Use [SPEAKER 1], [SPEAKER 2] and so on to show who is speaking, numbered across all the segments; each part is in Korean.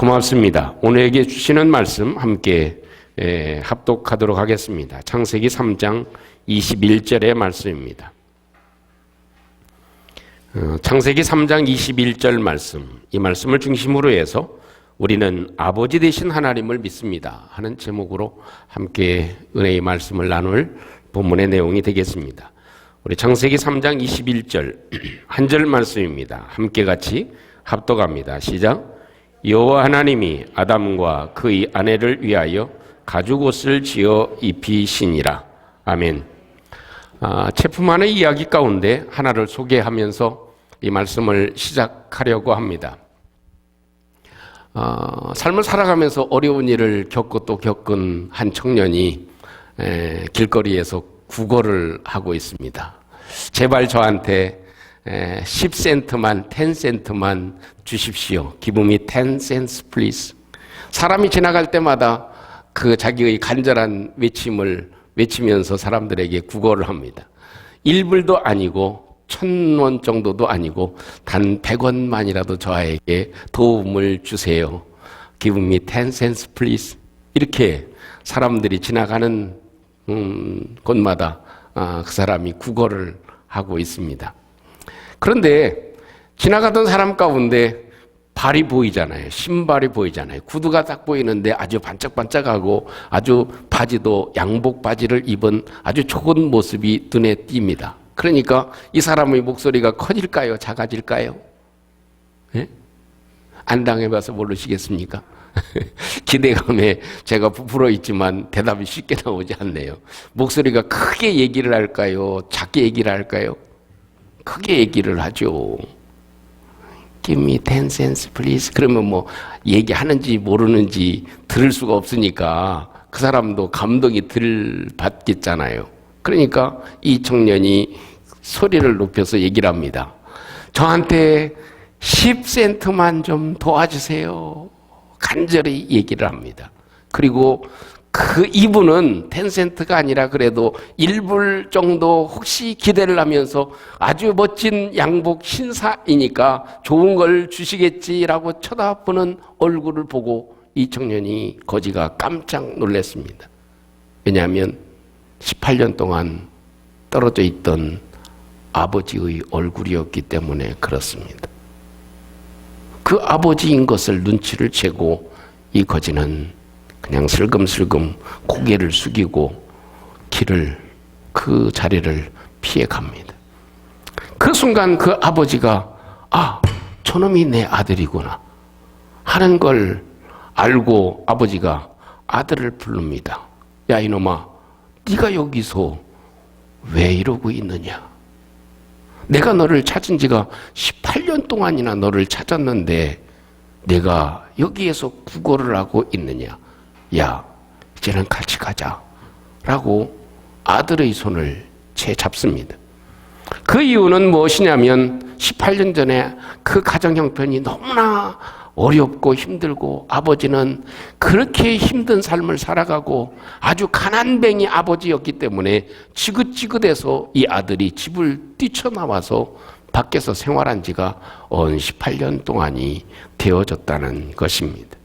[SPEAKER 1] 고맙습니다. 오늘에게 주시는 말씀 함께 합독하도록 하겠습니다. 창세기 3장 21절의 말씀입니다. 창세기 3장 21절 말씀, 이 말씀을 중심으로 해서 우리는 아버지 되신 하나님을 믿습니다 하는 제목으로 함께 은혜의 말씀을 나눌 본문의 내용이 되겠습니다. 우리 창세기 3장 21절 한 절 말씀입니다. 함께 같이 합독합니다. 시작. 여호와 하나님이 아담과 그의 아내를 위하여 가죽옷을 지어 입히시니라. 아멘. 체프만의 이야기 가운데 하나를 소개하면서 이 말씀을 시작하려고 합니다. 삶을 살아가면서 어려운 일을 겪고 또 겪은 한 청년이 길거리에서 구걸을 하고 있습니다. 제발 저한테 10센트만 10센트만 주십시오. Give me 10 cents please. 사람이 지나갈 때마다 그 자기의 간절한 외침을 외치면서 사람들에게 구걸을 합니다. 1불도 아니고 1,000원 정도도 아니고 단 100원만이라도 저에게 도움을 주세요. Give me 10 cents please. 이렇게 사람들이 지나가는 곳마다 그 사람이 구걸을 하고 있습니다. 그런데 지나가던 사람 가운데 발이 보이잖아요. 신발이 보이잖아요. 구두가 딱 보이는데 아주 반짝반짝하고 아주 바지도 양복 바지를 입은 아주 좋은 모습이 눈에 띕니다. 그러니까 이 사람의 목소리가 커질까요? 작아질까요? 예? 안 당해봐서 모르시겠습니까? 기대감에 제가 부풀어 있지만 대답이 쉽게 나오지 않네요. 목소리가 크게 얘기를 할까요? 작게 얘기를 할까요? 크게 얘기를 하죠. Give me 10 cents please. 그러면 뭐 얘기하는지 모르는지 들을 수가 없으니까 그 사람도 감동이 덜 받겠잖아요. 그러니까 이 청년이 소리를 높여서 얘기를 합니다. 저한테 10센트만 좀 도와주세요. 간절히 얘기를 합니다. 그리고 그 이분은 10센트가 아니라 그래도 1불 정도 혹시 기대를 하면서 아주 멋진 양복 신사이니까 좋은 걸 주시겠지라고 쳐다보는 얼굴을 보고 이 청년이 거지가 깜짝 놀랐습니다. 왜냐하면 18년 동안 떨어져 있던 아버지의 얼굴이었기 때문에 그렇습니다. 그 아버지인 것을 눈치를 채고 이 거지는 그냥 슬금슬금 고개를 숙이고 그 자리를 피해 갑니다. 그 순간 그 아버지가 저놈이 내 아들이구나 하는 걸 알고 아버지가 아들을 부릅니다. 야 이놈아, 네가 여기서 왜 이러고 있느냐? 내가 너를 찾은 지가 18년 동안이나 너를 찾았는데 내가 여기에서 구걸을 하고 있느냐? 야, 이제는 같이 가자 라고 아들의 손을 채잡습니다. 그 이유는 무엇이냐면 18년 전에 그 가정 형편이 너무나 어렵고 힘들고 아버지는 그렇게 힘든 삶을 살아가고 아주 가난뱅이 아버지였기 때문에 지긋지긋해서 이 아들이 집을 뛰쳐나와서 밖에서 생활한 지가 18년 동안이 되어졌다는 것입니다.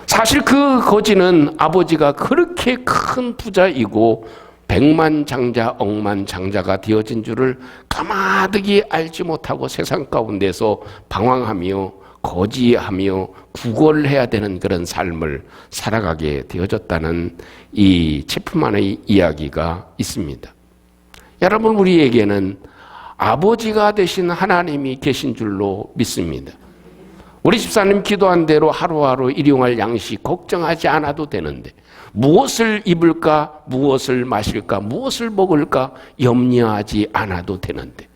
[SPEAKER 1] 사실 그 거지는 아버지가 그렇게 큰 부자이고 백만장자 억만장자가 되어진 줄을 까마득히 알지 못하고 세상 가운데서 방황하며 거지하며 구걸해야 되는 그런 삶을 살아가게 되어졌다는 이 체프만의 이야기가 있습니다. 여러분, 우리에게는 아버지가 되신 하나님이 계신 줄로 믿습니다. 우리 집사님 기도한 대로 하루하루 일용할 양식 걱정하지 않아도 되는데 무엇을 입을까, 무엇을 마실까, 무엇을 먹을까 염려하지 않아도 되는데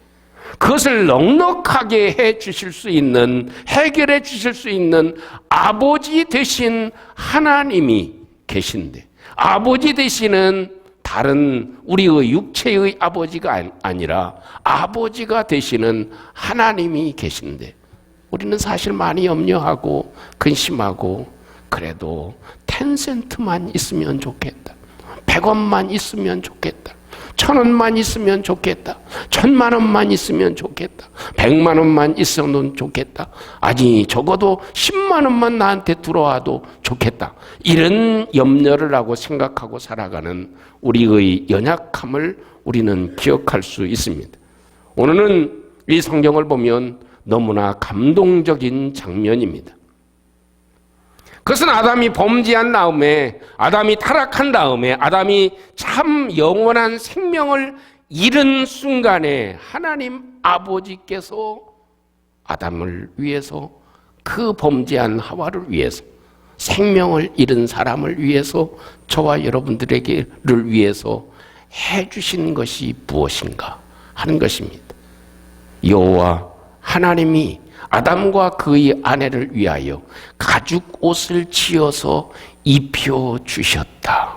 [SPEAKER 1] 그것을 넉넉하게 해 주실 수 있는, 해결해 주실 수 있는 아버지 되신 하나님이 계신데 아버지 되시는 다른 우리의 육체의 아버지가 아니라 아버지가 되시는 하나님이 계신데 우리는 사실 많이 염려하고 근심하고 그래도 10센트만 있으면 좋겠다. 100원만 있으면 좋겠다. 1,000원만 있으면 좋겠다. 1,000만 원만 있으면 좋겠다. 100만 원만 있어도 좋겠다. 아니 적어도 10만 원만 나한테 들어와도 좋겠다. 이런 염려를 하고 생각하고 살아가는 우리의 연약함을 우리는 기억할 수 있습니다. 오늘은 이 성경을 보면 너무나 감동적인 장면입니다. 그것은 아담이 범죄한 다음에, 아담이 타락한 다음에, 아담이 참 영원한 생명을 잃은 순간에 하나님 아버지께서 아담을 위해서, 그 범죄한 하와를 위해서, 생명을 잃은 사람을 위해서, 저와 여러분들에게를 위해서 해주신 것이 무엇인가 하는 것입니다. 여호와 하나님이 아담과 그의 아내를 위하여 가죽 옷을 지어서 입혀 주셨다.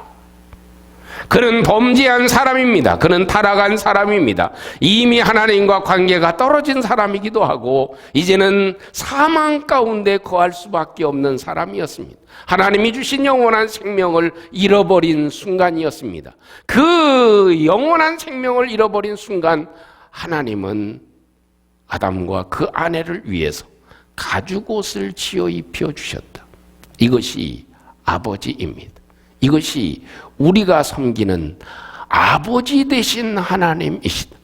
[SPEAKER 1] 그는 범죄한 사람입니다. 그는 타락한 사람입니다. 이미 하나님과 관계가 떨어진 사람이기도 하고 이제는 사망 가운데 거할 수밖에 없는 사람이었습니다. 하나님이 주신 영원한 생명을 잃어버린 순간이었습니다. 그 영원한 생명을 잃어버린 순간 하나님은 아담과 그 아내를 위해서 가죽옷을 지어 입혀 주셨다. 이것이 아버지입니다. 이것이 우리가 섬기는 아버지 되신 하나님이시다.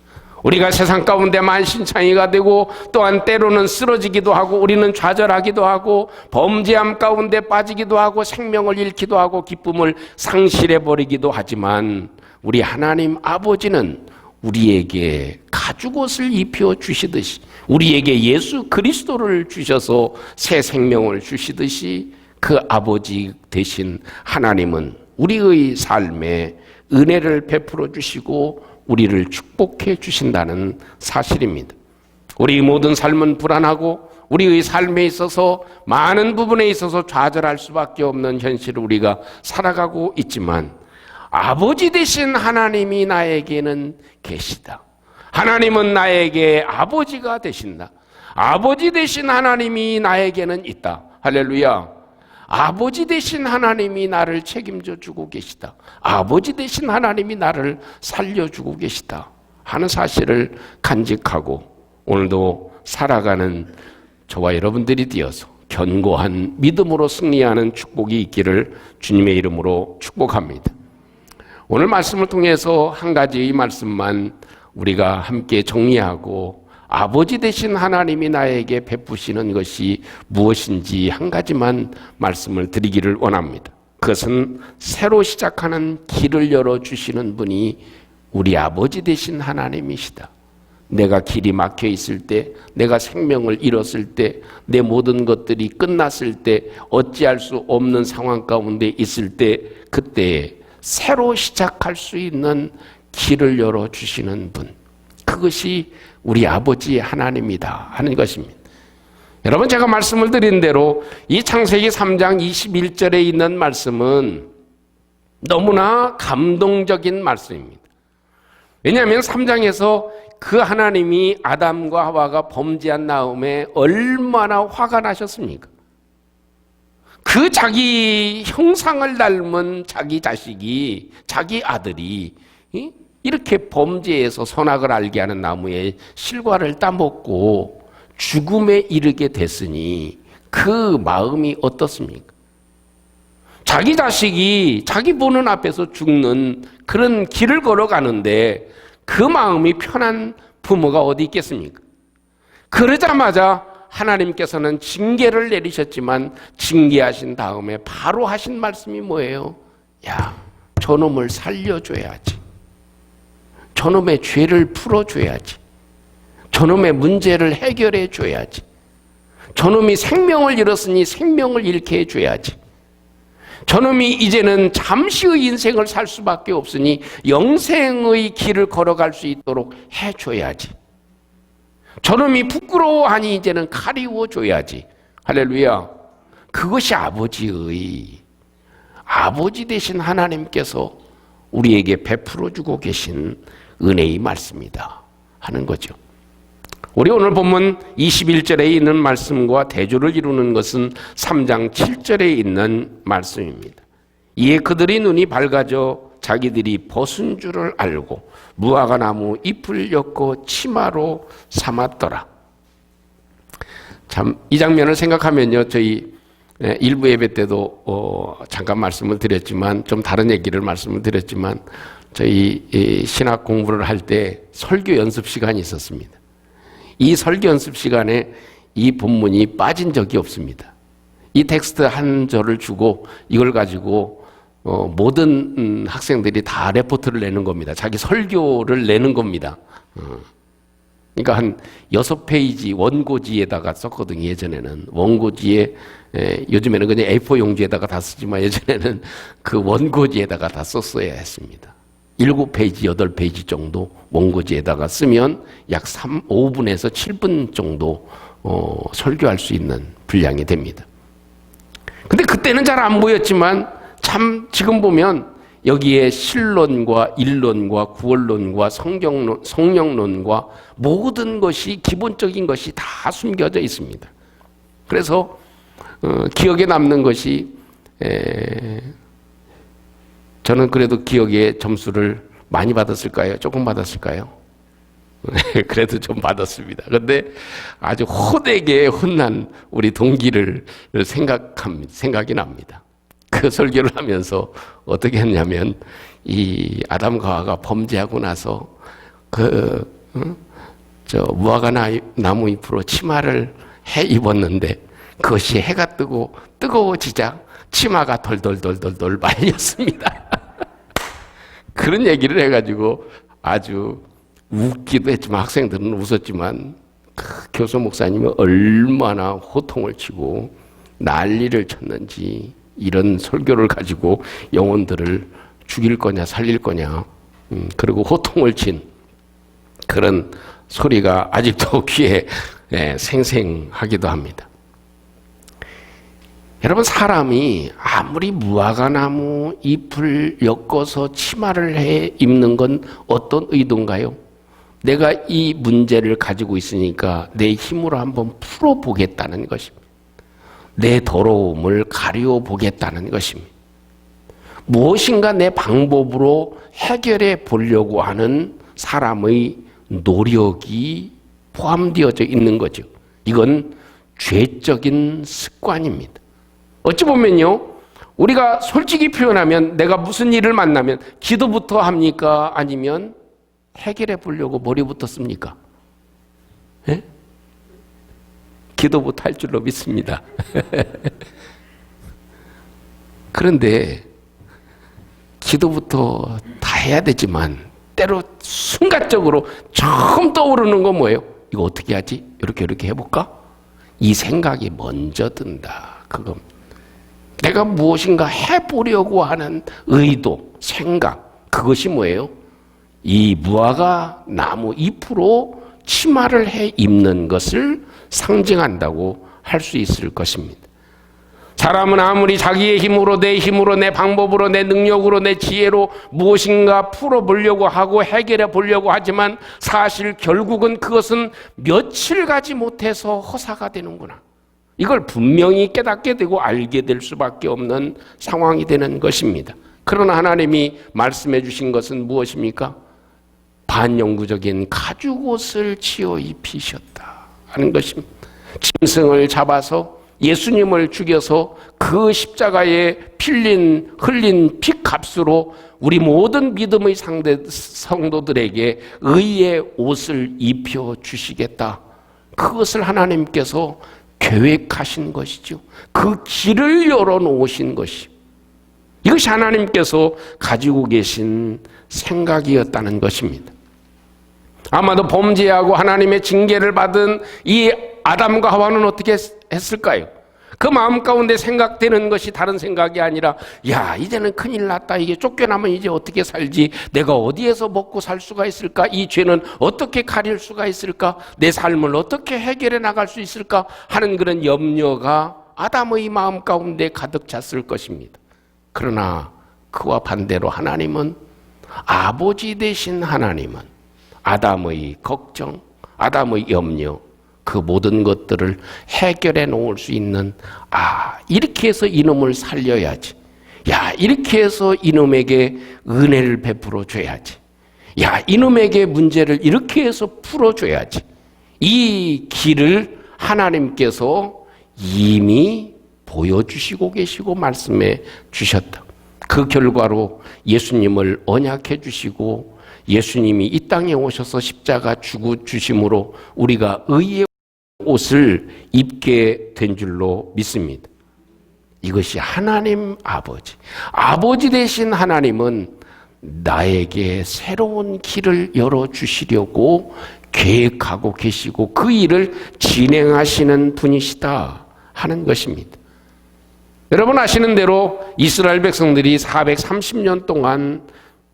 [SPEAKER 1] 우리가 세상 가운데 만신창이가 되고 또한 때로는 쓰러지기도 하고 우리는 좌절하기도 하고 범죄함 가운데 빠지기도 하고 생명을 잃기도 하고 기쁨을 상실해버리기도 하지만 우리 하나님 아버지는 우리에게 가죽옷을 입혀 주시듯이 우리에게 예수 그리스도를 주셔서 새 생명을 주시듯이 그 아버지 되신 하나님은 우리의 삶에 은혜를 베풀어 주시고 우리를 축복해 주신다는 사실입니다. 우리 모든 삶은 불안하고 우리의 삶에 있어서 많은 부분에 있어서 좌절할 수밖에 없는 현실을 우리가 살아가고 있지만 아버지 되신 하나님이 나에게는 계시다. 하나님은 나에게 아버지가 되신다. 아버지 되신 하나님이 나에게는 있다. 할렐루야. 아버지 되신 하나님이 나를 책임져 주고 계시다. 아버지 되신 하나님이 나를 살려주고 계시다 하는 사실을 간직하고 오늘도 살아가는 저와 여러분들이 되어서 견고한 믿음으로 승리하는 축복이 있기를 주님의 이름으로 축복합니다. 오늘 말씀을 통해서 한 가지의 말씀만 우리가 함께 정리하고 아버지 되신 하나님이 나에게 베푸시는 것이 무엇인지 한 가지만 말씀을 드리기를 원합니다. 그것은 새로 시작하는 길을 열어주시는 분이 우리 아버지 되신 하나님이시다. 내가 길이 막혀 있을 때, 내가 생명을 잃었을 때, 내 모든 것들이 끝났을 때, 어찌할 수 없는 상황 가운데 있을 때, 그때 새로 시작할 수 있는 길을 열어주시는 분, 그것이 우리 아버지 하나님이다 하는 것입니다. 여러분, 제가 말씀을 드린 대로 이 창세기 3장 21절에 있는 말씀은 너무나 감동적인 말씀입니다. 왜냐하면 3장에서 그 하나님이 아담과 하와가 범죄한 다음에 얼마나 화가 나셨습니까? 그 자기 형상을 닮은 자기 자식이, 자기 아들이 이렇게 범죄해서 선악을 알게 하는 나무의 실과를 따먹고 죽음에 이르게 됐으니 그 마음이 어떻습니까? 자기 자식이 자기 보는 앞에서 죽는 그런 길을 걸어가는데 그 마음이 편한 부모가 어디 있겠습니까? 그러자마자 하나님께서는 징계를 내리셨지만 징계하신 다음에 바로 하신 말씀이 뭐예요? 야, 저놈을 살려줘야지. 저놈의 죄를 풀어줘야지. 저놈의 문제를 해결해 줘야지. 저놈이 생명을 잃었으니 생명을 잃게 해줘야지. 저놈이 이제는 잠시의 인생을 살 수밖에 없으니 영생의 길을 걸어갈 수 있도록 해줘야지. 저놈이 부끄러워하니 이제는 가리워줘야지. 할렐루야. 그것이 아버지 되신 하나님께서 우리에게 베풀어주고 계신 은혜의 말씀이다 하는 거죠. 우리 오늘 본문 21절에 있는 말씀과 대조를 이루는 것은 3장 7절에 있는 말씀입니다. 이에 그들의 눈이 밝아져 자기들이 벗은 줄을 알고 무화과나무 잎을 엮고 치마로 삼았더라. 참, 이 장면을 생각하면요, 저희 일부 예배 때도 잠깐 말씀을 드렸지만, 좀 다른 얘기를 말씀을 드렸지만, 저희 신학 공부를 할 때 설교 연습 시간이 있었습니다. 이 설교 연습 시간에 이 본문이 빠진 적이 없습니다. 이 텍스트 한 절을 주고 이걸 가지고 모든 학생들이 다 레포트를 내는 겁니다. 자기 설교를 내는 겁니다. 그러니까 한 6페이지 원고지에다가 썼거든요. 예전에는 원고지에, 요즘에는 그냥 A4 용지에다가 다 쓰지만 예전에는 그 원고지에다가 다 썼어야 했습니다. 7페이지, 8페이지 정도 원고지에다가 쓰면 약 5분에서 7분 정도 설교할 수 있는 분량이 됩니다. 근데 그때는 잘 안 보였지만 참 지금 보면 여기에 실론과 일론과 구원론과 성령론과 모든 것이, 기본적인 것이 다 숨겨져 있습니다. 그래서 기억에 남는 것이, 저는 그래도 기억에 점수를 많이 받았을까요? 조금 받았을까요? 그래도 좀 받았습니다. 그런데 아주 호되게 혼난 우리 동기를 생각이 납니다. 그 설교를 하면서 어떻게 했냐면, 이 아담과 하와가 범죄하고 나서 무화과 나무 잎으로 치마를 해 입었는데 그것이 해가 뜨고 뜨거워지자 치마가 덜덜덜덜 말렸습니다. 그런 얘기를 해가지고 아주 웃기도 했지만, 학생들은 웃었지만, 교수 목사님이 얼마나 호통을 치고 난리를 쳤는지, 이런 설교를 가지고 영혼들을 죽일 거냐 살릴 거냐, 그리고 호통을 친 그런 소리가 아직도 귀에 생생하기도 합니다. 여러분, 사람이 아무리 무화과나무 잎을 엮어서 치마를 해 입는 건 어떤 의도인가요? 내가 이 문제를 가지고 있으니까 내 힘으로 한번 풀어보겠다는 것입니다. 내 더러움을 가려보겠다는 것입니다. 무엇인가 내 방법으로 해결해 보려고 하는 사람의 노력이 포함되어져 있는 거죠. 이건 죄적인 습관입니다. 어찌 보면요, 우리가 솔직히 표현하면 내가 무슨 일을 만나면 기도부터 합니까? 아니면 해결해 보려고 머리부터 씁니까? 예? 기도부터 할 줄로 믿습니다. 그런데 기도부터 다 해야 되지만 때로 순간적으로 처음 떠오르는 건 뭐예요? 이거 어떻게 하지? 이렇게 해볼까? 이 생각이 먼저 든다. 그겁니다. 내가 무엇인가 해보려고 하는 의도, 생각, 그것이 뭐예요? 이 무화과 나무 잎으로 치마를 해 입는 것을 상징한다고 할 수 있을 것입니다. 사람은 아무리 자기의 힘으로, 내 힘으로, 내 방법으로, 내 능력으로, 내 지혜로 무엇인가 풀어보려고 하고 해결해 보려고 하지만 사실 결국은 그것은 며칠 가지 못해서 허사가 되는구나. 이걸 분명히 깨닫게 되고 알게 될 수밖에 없는 상황이 되는 것입니다. 그러나 하나님이 말씀해 주신 것은 무엇입니까? 반영구적인 가죽옷을 지어 입히셨다 하는 것입니다. 짐승을 잡아서 예수님을 죽여서 그 십자가에 흘린 피값으로 우리 모든 믿음의 성도들에게 의의 옷을 입혀 주시겠다. 그것을 하나님께서 계획하신 것이죠. 그 길을 열어놓으신 것이, 이것이 하나님께서 가지고 계신 생각이었다는 것입니다. 아마도 범죄하고 하나님의 징계를 받은 이 아담과 하와는 어떻게 했을까요? 그 마음 가운데 생각되는 것이 다른 생각이 아니라, 야, 이제는 큰일 났다. 이게 쫓겨나면 이제 어떻게 살지? 내가 어디에서 먹고 살 수가 있을까? 이 죄는 어떻게 가릴 수가 있을까? 내 삶을 어떻게 해결해 나갈 수 있을까? 하는 그런 염려가 아담의 마음 가운데 가득 찼을 것입니다. 그러나 그와 반대로 하나님은, 아버지 되신 하나님은 아담의 걱정, 아담의 염려, 그 모든 것들을 해결해 놓을 수 있는, 이렇게 해서 이놈을 살려야지, 야, 이렇게 해서 이놈에게 은혜를 베풀어 줘야지. 야, 이놈에게 문제를 이렇게 해서 풀어줘야지. 이 길을 하나님께서 이미 보여주시고 계시고 말씀해 주셨다. 그 결과로 예수님을 언약해 주시고 예수님이 이 땅에 오셔서 십자가 죽어 주심으로 우리가 의의 옷을 입게 된 줄로 믿습니다. 이것이 하나님 아버지. 아버지 되신 하나님은 나에게 새로운 길을 열어주시려고 계획하고 계시고 그 일을 진행하시는 분이시다 하는 것입니다. 여러분 아시는 대로 이스라엘 백성들이 430년 동안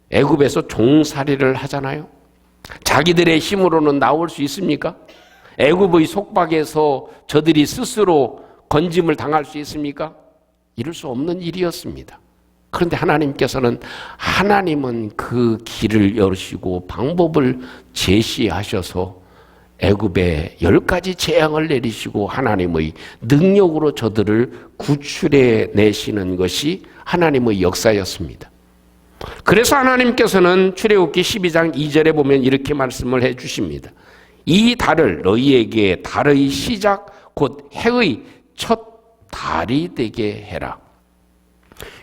[SPEAKER 1] 애굽에서 종살이를 하잖아요. 자기들의 힘으로는 나올 수 있습니까? 애굽의 속박에서 저들이 스스로 건짐을 당할 수 있습니까? 이룰 수 없는 일이었습니다. 그런데 하나님은 그 길을 열으시고 방법을 제시하셔서 애굽에 10가지 재앙을 내리시고 하나님의 능력으로 저들을 구출해 내시는 것이 하나님의 역사였습니다. 그래서 하나님께서는 출애굽기 12장 2절에 보면 이렇게 말씀을 해 주십니다. 이 달을 너희에게 달의 시작 곧 해의 첫 달이 되게 해라.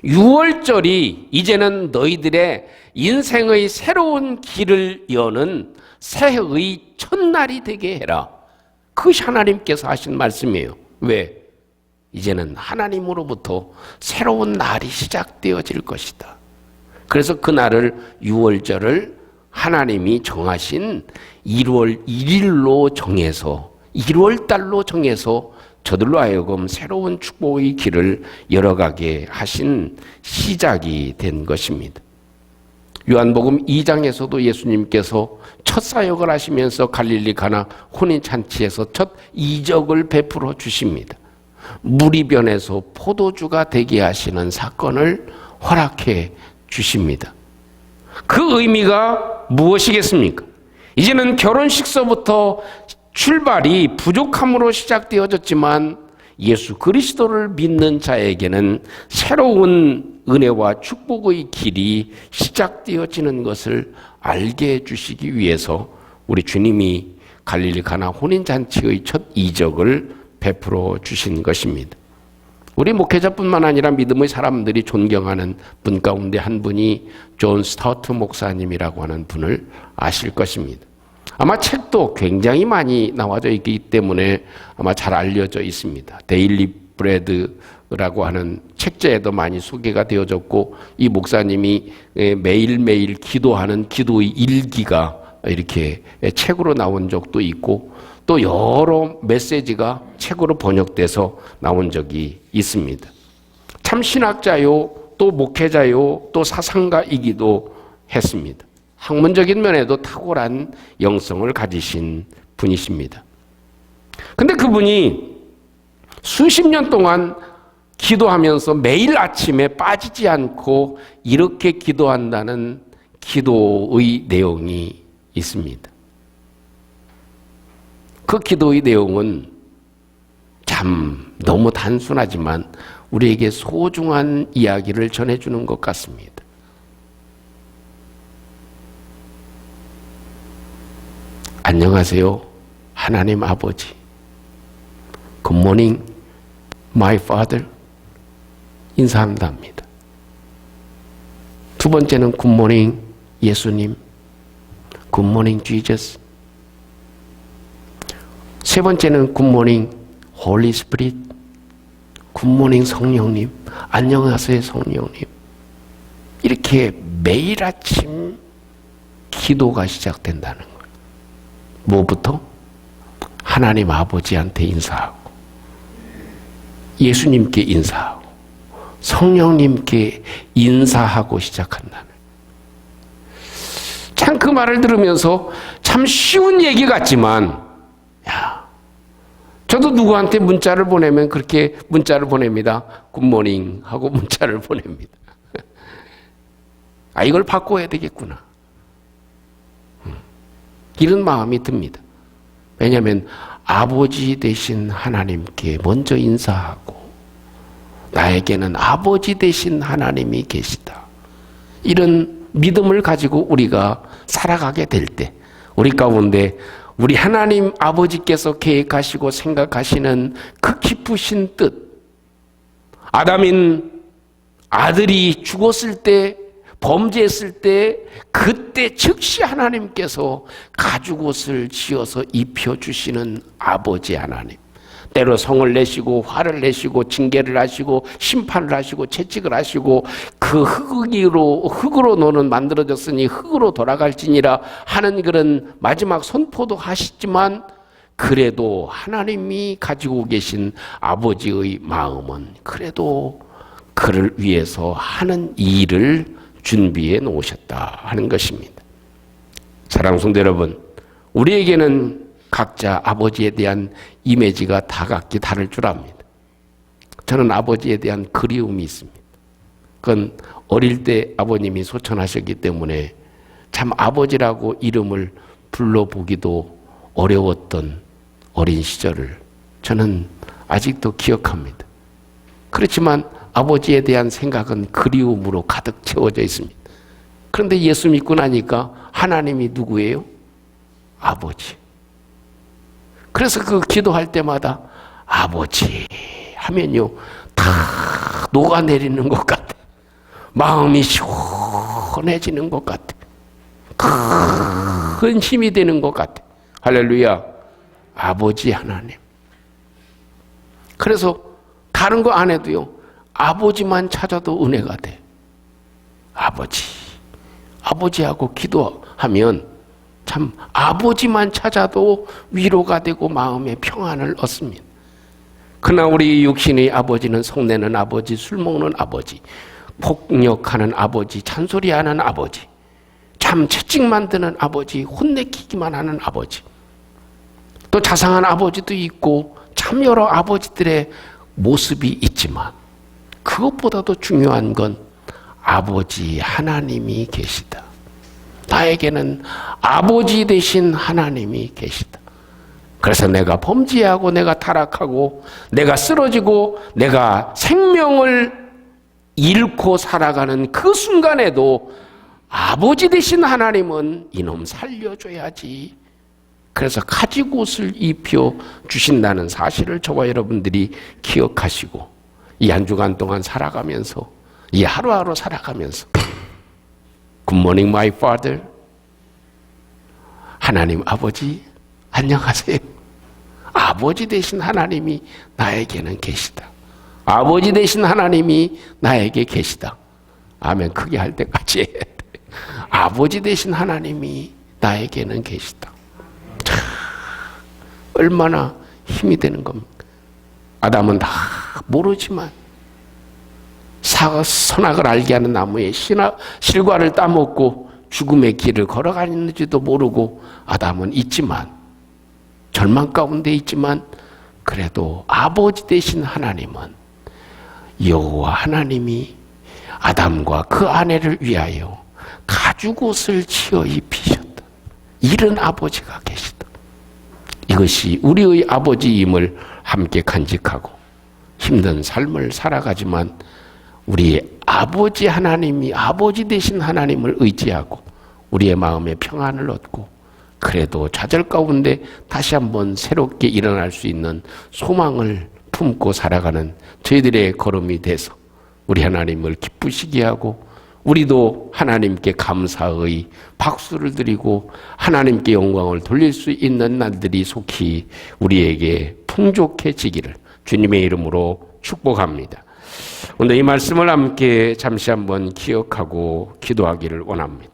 [SPEAKER 1] 6월절이 이제는 너희들의 인생의 새로운 길을 여는 새해의 첫날이 되게 해라. 그것이 하나님께서 하신 말씀이에요. 왜? 이제는 하나님으로부터 새로운 날이 시작되어질 것이다. 그래서 그 날을 6월절을 하나님이 정하신 1월 1일로 정해서 1월달로 정해서 저들로 하여금 새로운 축복의 길을 열어가게 하신 시작이 된 것입니다. 요한복음 2장에서도 예수님께서 첫 사역을 하시면서 갈릴리 가나 혼인잔치에서 첫 이적을 베풀어 주십니다. 물이 변해서 포도주가 되게 하시는 사건을 허락해 주십니다. 그 의미가 무엇이겠습니까? 이제는 결혼식서부터 출발이 부족함으로 시작되어졌지만 예수 그리스도를 믿는 자에게는 새로운 은혜와 축복의 길이 시작되어지는 것을 알게 해주시기 위해서 우리 주님이 갈릴리 가나 혼인잔치의 첫 이적을 베풀어 주신 것입니다. 우리 목회자뿐만 아니라 믿음의 사람들이 존경하는 분 가운데 한 분이 존 스타우트 목사님이라고 하는 분을 아실 것입니다. 아마 책도 굉장히 많이 나와져 있기 때문에 아마 잘 알려져 있습니다. 데일리 브레드라고 하는 책자에도 많이 소개가 되어졌고 이 목사님이 매일매일 기도하는 기도의 일기가 이렇게 책으로 나온 적도 있고 또 여러 메시지가 책으로 번역돼서 나온 적이 있습니다. 참 신학자요, 또 목회자요, 또 사상가이기도 했습니다. 학문적인 면에도 탁월한 영성을 가지신 분이십니다. 근데 그분이 수십 년 동안 기도하면서 매일 아침에 빠지지 않고 이렇게 기도한다는 기도의 내용이 있습니다. 그 기도의 내용은 참 너무 단순하지만 우리에게 소중한 이야기를 전해주는 것 같습니다. 안녕하세요, 하나님 아버지. Good morning, my father. 인사한답니다. 두 번째는 Good morning, 예수님. Good morning, Jesus. 세 번째는 Good morning, Holy Spirit. Good morning, 성령님. 안녕하세요, 성령님. 이렇게 매일 아침 기도가 시작된다는 거예요. 뭐부터? 하나님 아버지한테 인사하고 예수님께 인사하고 성령님께 인사하고 시작한다는. 참 그 말을 들으면서 참 쉬운 얘기 같지만 야, 저도 누구한테 문자를 보내면 그렇게 문자를 보냅니다. 굿모닝 하고 문자를 보냅니다. 아, 이걸 바꿔야 되겠구나. 이런 마음이 듭니다. 왜냐하면 아버지 되신 하나님께 먼저 인사하고 나에게는 아버지 되신 하나님이 계시다. 이런 믿음을 가지고 우리가 살아가게 될 때 우리 가운데 우리 하나님 아버지께서 계획하시고 생각하시는 그 깊으신 뜻, 아담인 아들이 죽었을 때, 범죄했을 때, 그때 즉시 하나님께서 가죽옷을 지어서 입혀주시는 아버지 하나님. 때로 성을 내시고 화를 내시고 징계를 하시고 심판을 하시고 채찍을 하시고 그 흙으로 너는 만들어졌으니 흙으로 돌아갈지니라 하는 그런 마지막 선포도 하시지만, 그래도 하나님이 가지고 계신 아버지의 마음은 그래도 그를 위해서 하는 일을 준비해 놓으셨다 하는 것입니다. 사랑하는 성도 여러분, 우리에게는 각자 아버지에 대한 이미지가 다 각기 다를 줄 압니다. 저는 아버지에 대한 그리움이 있습니다. 그건 어릴 때 아버님이 소천하셨기 때문에 참 아버지라고 이름을 불러보기도 어려웠던 어린 시절을 저는 아직도 기억합니다. 그렇지만 아버지에 대한 생각은 그리움으로 가득 채워져 있습니다. 그런데 예수 믿고 나니까 하나님이 누구예요? 아버지. 그래서 그 기도할 때마다 아버지 하면요 다 녹아내리는 것 같아. 마음이 시원해지는 것 같아. 큰 힘이 되는 것 같아. 할렐루야. 아버지 하나님. 그래서 다른 거 안 해도요 아버지만 찾아도 은혜가 돼. 아버지하고 기도하면 참 아버지만 찾아도 위로가 되고 마음의 평안을 얻습니다. 그러나 우리 육신의 아버지는 성내는 아버지, 술 먹는 아버지, 폭력하는 아버지, 잔소리하는 아버지, 참 채찍 만드는 아버지, 혼내키기만 하는 아버지, 또 자상한 아버지도 있고 참 여러 아버지들의 모습이 있지만 그것보다도 중요한 건 아버지 하나님이 계시다. 나에게는 아버지 되신 하나님이 계시다. 그래서 내가 범죄하고 내가 타락하고 내가 쓰러지고 내가 생명을 잃고 살아가는 그 순간에도 아버지 되신 하나님은 이놈 살려줘야지. 그래서 가죽옷을 입혀 주신다는 사실을 저와 여러분들이 기억하시고 이 한 주간 동안 살아가면서 이 하루하루 살아가면서 Good morning, my father. 하나님 아버지, 안녕하세요. 아버지 되신 하나님이 나에게는 계시다. 아버지 되신 하나님이 나에게 계시다. 아멘. 크게 할 때까지 해야 돼. 아버지 되신 하나님이 나에게는 계시다. 참, 얼마나 힘이 되는 겁니까? 아담은 다 모르지만 선악을 알게 하는 나무에 실과를 따먹고 죽음의 길을 걸어가는지도 모르고 아담은 있지만 절망 가운데 있지만 그래도 아버지 되신 하나님은 여호와 하나님이 아담과 그 아내를 위하여 가죽옷을 지어 입히셨다. 이런 아버지가 계시다. 이것이 우리의 아버지임을 함께 간직하고 힘든 삶을 살아가지만 우리 아버지 하나님이 아버지 되신 하나님을 의지하고 우리의 마음에 평안을 얻고 그래도 좌절 가운데 다시 한번 새롭게 일어날 수 있는 소망을 품고 살아가는 저희들의 걸음이 돼서 우리 하나님을 기쁘시게 하고 우리도 하나님께 감사의 박수를 드리고 하나님께 영광을 돌릴 수 있는 날들이 속히 우리에게 풍족해지기를 주님의 이름으로 축복합니다. 오늘 이 말씀을 함께 잠시 한번 기억하고 기도하기를 원합니다.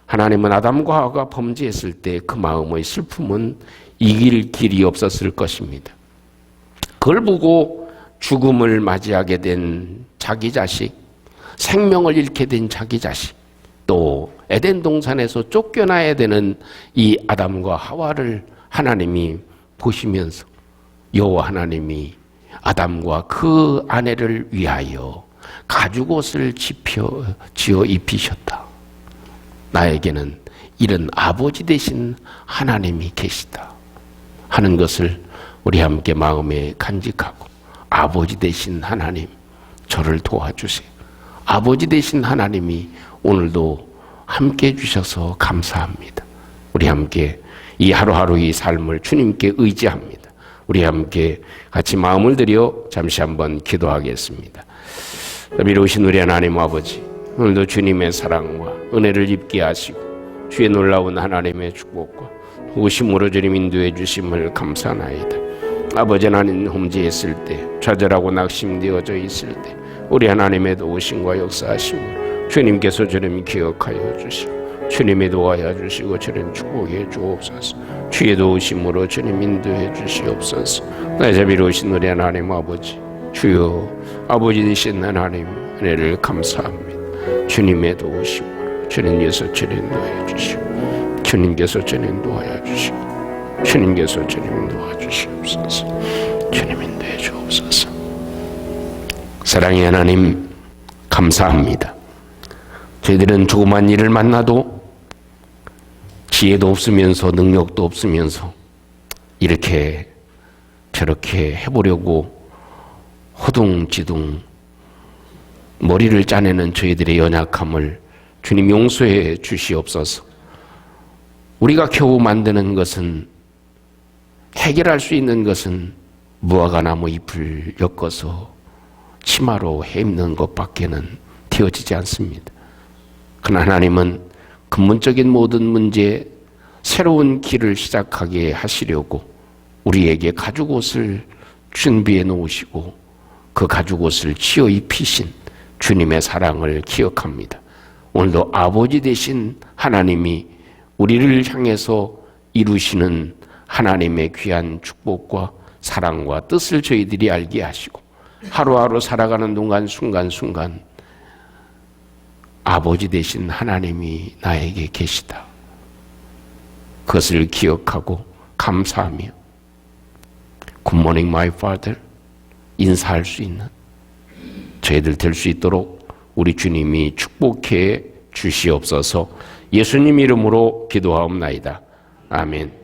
[SPEAKER 1] 하나님은 아담과 하와가 범죄했을 때 그 마음의 슬픔은 이길 길이 없었을 것입니다. 그걸 보고 죽음을 맞이하게 된 자기 자식, 생명을 잃게 된 자기 자식, 또 에덴 동산에서 쫓겨나야 되는 이 아담과 하와를 하나님이 보시면서 여호와 하나님이 아담과 그 아내를 위하여 가죽옷을 지어 입히셨다. 나에게는 이런 아버지 되신 하나님이 계시다 하는 것을 우리 함께 마음에 간직하고 아버지 되신 하나님, 저를 도와주세요. 아버지 되신 하나님이 오늘도 함께 해주셔서 감사합니다. 우리 함께 이 하루하루의 삶을 주님께 의지합니다. 우리 함께 같이 마음을 들여 잠시 한번 기도하겠습니다. 미로우신 우리 하나님 아버지, 오늘도 주님의 사랑과 은혜를 입게 하시고 주의 놀라운 하나님의 축복과 도우심으로 주님 인도해 주심을 감사하나이다. 아버지 하나님 험지했을 때, 좌절하고 낙심되어져 있을 때 우리 하나님의 도우심과 역사하심을 주님께서 주님 기억하여 주시고 주님이 도와여 주시고 주님 축복해 주옵소서. 주의 도우심으로 주님 인도해 주시옵소서. 나의 자비로우신 우리 하나님 아버지, 주여 아버지 되신 하나님 은혜를 감사합니다. 주님의 도우심으로 주님께서 주님 인도해 주시고 주님께서 주님 인도하여 주시고 주님께서 주님 도와주시옵소서. 주님 인도해 주옵소서. 사랑의 하나님 감사합니다. 저희들은 조그만 일을 만나도 지혜도 없으면서 능력도 없으면서 이렇게 저렇게 해보려고 허둥지둥 머리를 짜내는 저희들의 연약함을 주님 용서해 주시옵소서. 우리가 겨우 만드는 것은, 해결할 수 있는 것은 무화과나무 잎을 엮어서 치마로 해입는 것밖에는 되어지지 않습니다. 그러나 하나님은 근본적인 모든 문제에 새로운 길을 시작하게 하시려고 우리에게 가죽옷을 준비해 놓으시고 그 가죽옷을 지어 입히신 주님의 사랑을 기억합니다. 오늘도 아버지 되신 하나님이 우리를 향해서 이루시는 하나님의 귀한 축복과 사랑과 뜻을 저희들이 알게 하시고 하루하루 살아가는 동안 순간순간 아버지 되신 하나님이 나에게 계시다. 그것을 기억하고 감사하며 Good morning, my father 인사할 수 있는 저희들 될 수 있도록 우리 주님이 축복해 주시옵소서. 예수님 이름으로 기도하옵나이다. 아멘.